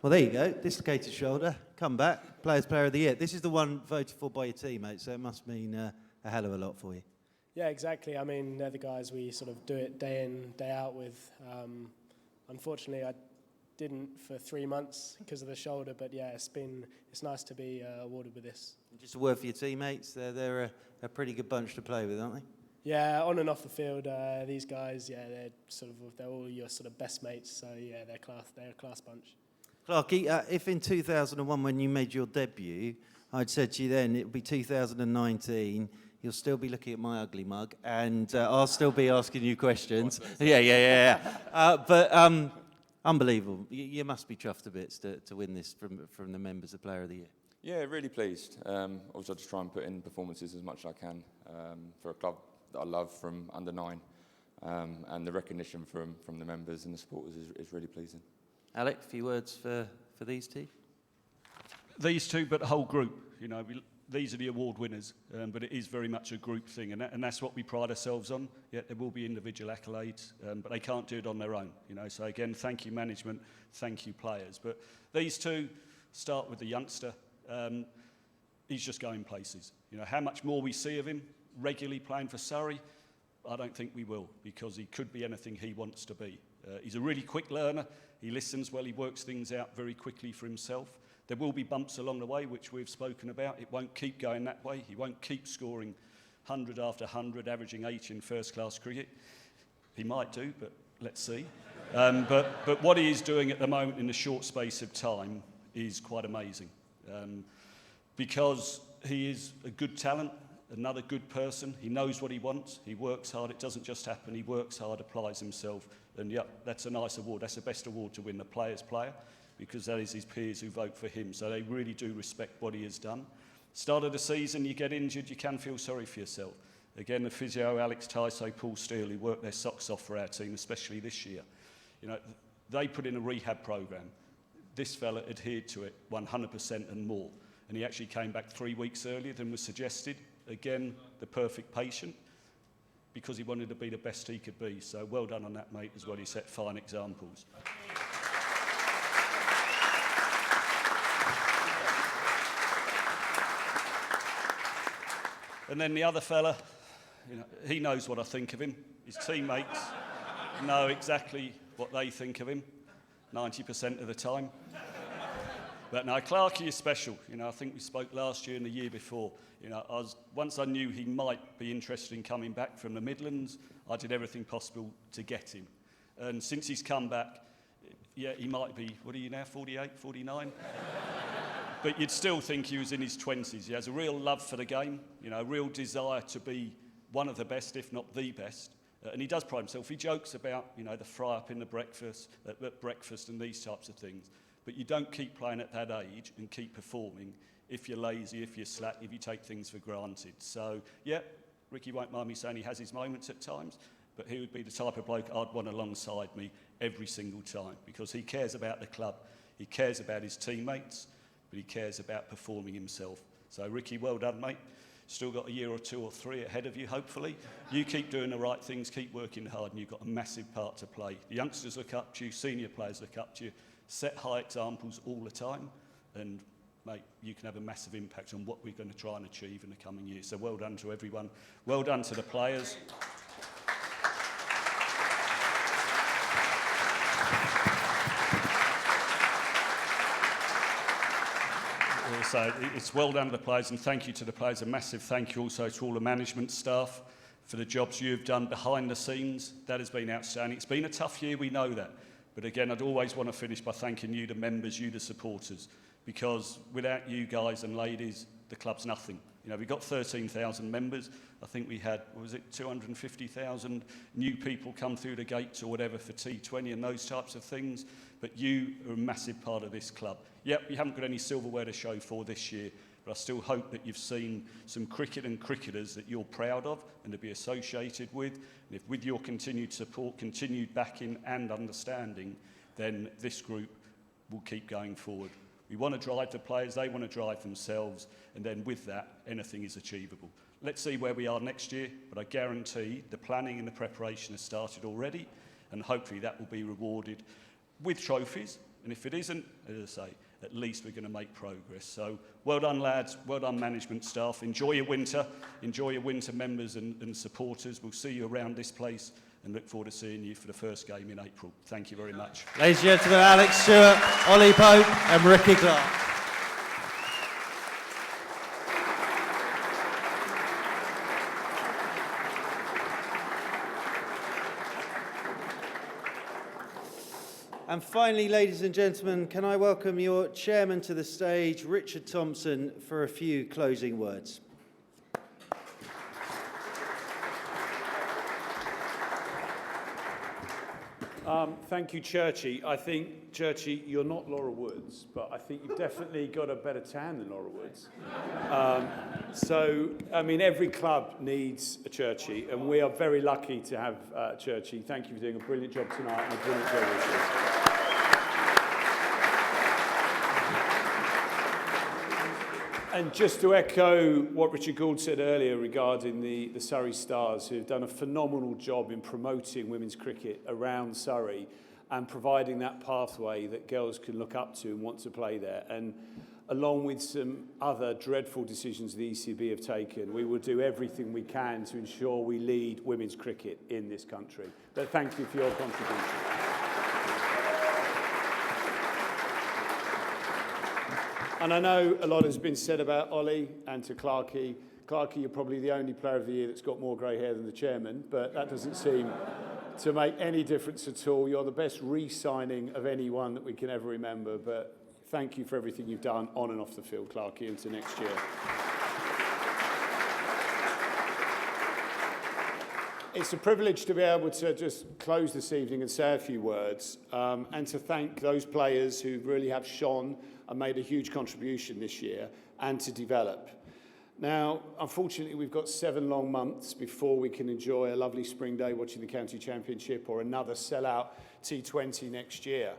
Well, there you go. Dislocated shoulder. Come back. Players' Player of the Year. This is the one voted for by your teammates, so it must mean a hell of a lot for you. Yeah, exactly. I mean, they're the guys we sort of do it day in, day out with. Unfortunately, I didn't for 3 months because of the shoulder, but yeah, it's nice to be awarded with this. And just a word for your teammates. They're a pretty good bunch to play with, aren't they? Yeah, on and off the field, these guys, yeah, they're all your sort of best mates. So yeah, they're a class bunch. Clarky, if in 2001 when you made your debut, I'd said to you then it would be 2019, you'll still be looking at my ugly mug, and I'll still be asking you questions. Yeah. But unbelievable. You must be chuffed to bits to win this from the Members of Player of the Year. Yeah, really pleased. Obviously, I just try and put in performances as much as I can for a club that I love from under 9, and the recognition from the members and the supporters is really pleasing. Alec, a few words for these two? These two, but the whole group. You know, these are the award winners, but it is very much a group thing, and that's what we pride ourselves on. Yet there will be individual accolades, but they can't do it on their own. You know, so again, thank you management, thank you players. But these two, start with the youngster. He's just going places. You know, how much more we see of him regularly playing for Surrey, I don't think we will, because he could be anything he wants to be. He's a really quick learner. He listens well. He works things out very quickly for himself. There will be bumps along the way, which we've spoken about. It won't keep going that way. He won't keep scoring 100 after 100, averaging 8 in first-class cricket. He might do, but let's see. But what he is doing at the moment in a short space of time is quite amazing. Because he is a good talent, another good person. He knows what he wants. He works hard. It doesn't just happen. He works hard, applies himself. And yeah, that's a nice award. That's the best award to win, the player's player, because that is his peers who vote for him. So they really do respect what he has done. Start of the season, you get injured, you can feel sorry for yourself. Again, the physio, Alex Tyso, Paul Steele, who worked their socks off for our team, especially this year. You know, they put in a rehab program. This fella adhered to it 100% and more. And he actually came back 3 weeks earlier than was suggested. Again, the perfect patient, because he wanted to be the best he could be. So well done on that, mate, as well. He set fine examples. And then the other fella, you know, he knows what I think of him. His teammates know exactly what they think of him, 90% of the time. But no, Clarkie is special. You know, I think we spoke last year and the year before. You know, once I knew he might be interested in coming back from the Midlands, I did everything possible to get him. And since he's come back, yeah, he might be, what are you now, 48, 49? But you'd still think he was in his 20s. He has a real love for the game, you know, a real desire to be one of the best, if not the best. And he does pride himself. He jokes about, you know, the fry-up in the breakfast, at breakfast and these types of things. But you don't keep playing at that age and keep performing if you're lazy, if you're slack, if you take things for granted. So, yeah, Ricky won't mind me saying he has his moments at times, but he would be the type of bloke I'd want alongside me every single time, because he cares about the club, he cares about his teammates, but he cares about performing himself. So, Ricky, well done, mate. Still got a year or 2 or 3 ahead of you, hopefully. You keep doing the right things, keep working hard, and you've got a massive part to play. The youngsters look up to you, senior players look up to you. Set high examples all the time, and, mate, you can have a massive impact on what we're going to try and achieve in the coming years. So well done to everyone. Well done to the players. So it's well done to the players, and thank you to the players. A massive thank you also to all the management staff for the jobs you've done behind the scenes. That has been outstanding. It's been a tough year, we know that. But again, I'd always want to finish by thanking you, the members, you, the supporters, because without you guys and ladies, the club's nothing. You know, we've got 13,000 members. I think we had, what was it, 250,000 new people come through the gates or whatever for T20 and those types of things. But you are a massive part of this club. Yep, you haven't got any silverware to show for this year, but I still hope that you've seen some cricket and cricketers that you're proud of and to be associated with. And if with your continued support, continued backing and understanding, then this group will keep going forward. We want to drive the players, they want to drive themselves, and then with that, anything is achievable. Let's see where we are next year, but I guarantee the planning and the preparation has started already, and hopefully that will be rewarded with trophies. And if it isn't, as I say, at least we're going to make progress. So well done, lads. Well done, management staff. Enjoy your winter. Enjoy your winter, members and supporters. We'll see you around this place and look forward to seeing you for the first game in April. Thank you very much. Ladies and gentlemen, Alex Stewart, Ollie Pope and Ricky Clark. And finally, ladies and gentlemen, can I welcome your chairman to the stage, Richard Thompson, for a few closing words. Thank you, Churchy. I think, Churchy, you're not Laura Woods, but I think you've definitely got a better tan than Laura Woods. So, I mean, every club needs a Churchy, and we are very lucky to have Churchy. Thank you for doing a brilliant job tonight and a brilliant job this year. And just to echo what Richard Gould said earlier regarding the Surrey Stars, who have done a phenomenal job in promoting women's cricket around Surrey and providing that pathway that girls can look up to and want to play there. And along with some other dreadful decisions the ECB have taken, we will do everything we can to ensure we lead women's cricket in this country. But thank you for your contribution. And I know a lot has been said about Ollie and to Clarkie. Clarkie, you're probably the only player of the year that's got more grey hair than the chairman, but that doesn't seem to make any difference at all. You're the best re-signing of anyone that we can ever remember, but thank you for everything you've done on and off the field, Clarkie, into next year. It's a privilege to be able to just close this evening and say a few words and to thank those players who really have shone and made a huge contribution this year and to develop. Now, unfortunately, we've got 7 long months before we can enjoy a lovely spring day watching the County Championship or another sellout T20 next year.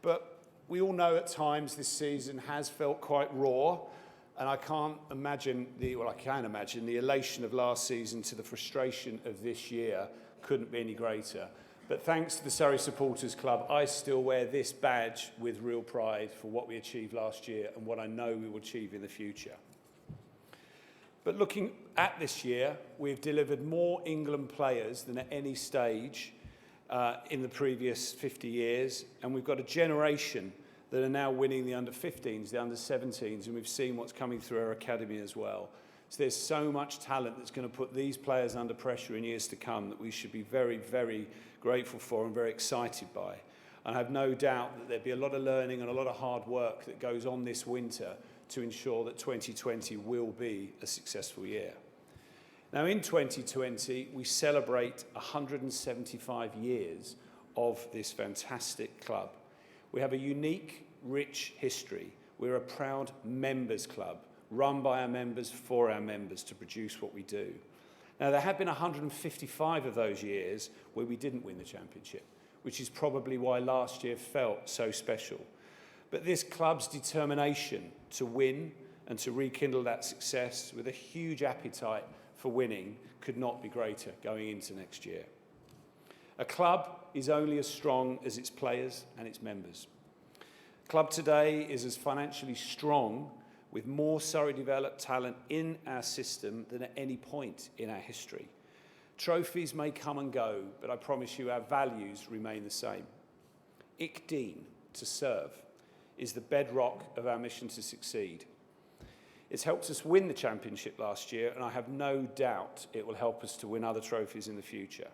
But we all know at times this season has felt quite raw, and I can't imagine I can imagine the elation of last season to the frustration of this year couldn't be any greater. But thanks to the Surrey Supporters Club, I still wear this badge with real pride for what we achieved last year and what I know we will achieve in the future. But looking at this year, we've delivered more England players than at any stage in the previous 50 years, and we've got a generation that are now winning the under-15s, the under-17s, and we've seen what's coming through our academy as well. So there's so much talent that's going to put these players under pressure in years to come that we should be very, very grateful for and very excited by. And I have no doubt that there'll be a lot of learning and a lot of hard work that goes on this winter to ensure that 2020 will be a successful year. Now, in 2020, we celebrate 175 years of this fantastic club. We have a unique, rich history. We're a proud members club, run by our members for our members to produce what we do. Now, there have been 155 of those years where we didn't win the championship, which is probably why last year felt so special. But this club's determination to win and to rekindle that success with a huge appetite for winning could not be greater going into next year. A club is only as strong as its players and its members. Club today is as financially strong with more Surrey developed talent in our system than at any point in our history. Trophies may come and go, but I promise you our values remain the same. Ich dien, to serve, is the bedrock of our mission to succeed. It's helped us win the championship last year, and I have no doubt it will help us to win other trophies in the future.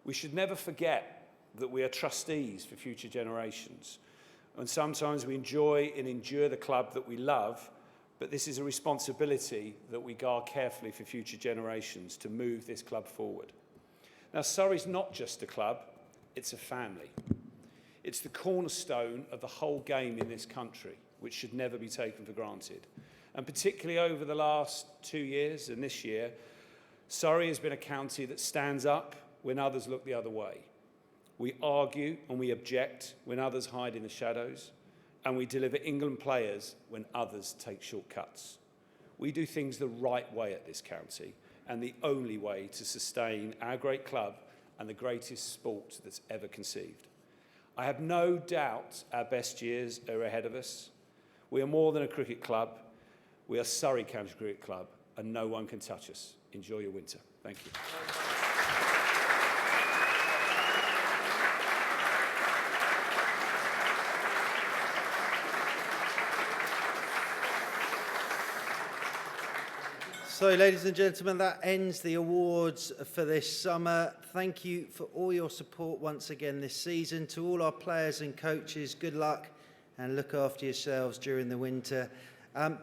We should never forget that we are trustees for future generations. And sometimes we enjoy and endure the club that we love, but this is a responsibility that we guard carefully for future generations to move this club forward. Now, Surrey's not just a club, it's a family. It's the cornerstone of the whole game in this country, which should never be taken for granted. And particularly over the last 2 years and this year, Surrey has been a county that stands up when others look the other way. We argue and we object when others hide in the shadows, and we deliver England players when others take shortcuts. We do things the right way at this county, and the only way to sustain our great club and the greatest sport that's ever conceived. I have no doubt our best years are ahead of us. We are more than a cricket club. We are Surrey County Cricket Club, and no one can touch us. Enjoy your winter. Thank you. So, ladies and gentlemen, that ends the awards for this summer. Thank you for all your support once again this season. To all our players and coaches, good luck and look after yourselves during the winter.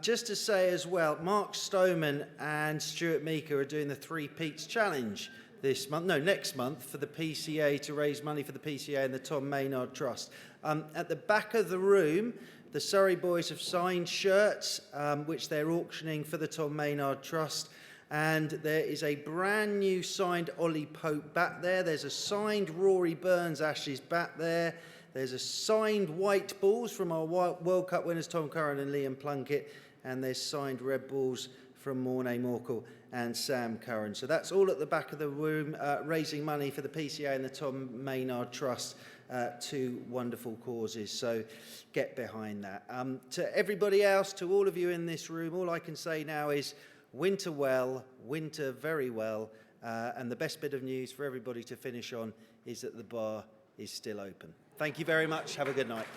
Just to say as well, Mark Stoneman and Stuart Meeker are doing the Three Peaks Challenge next month for the PCA to raise money for the PCA and the Tom Maynard Trust. At the back of the room, the Surrey boys have signed shirts, which they're auctioning for the Tom Maynard Trust. And there is a brand new signed Ollie Pope bat there. There's a signed Rory Burns Ashes bat there. There's a signed white balls from our World Cup winners, Tom Curran and Liam Plunkett. And there's signed red balls from Mornay Morkel and Sam Curran. So that's all at the back of the room, raising money for the PCA and the Tom Maynard Trust. Two wonderful causes, so get behind that. To everybody else, to all of you in this room, all I can say now is winter well, winter very well, and the best bit of news for everybody to finish on is that the bar is still open. Thank you very much. Have a good night.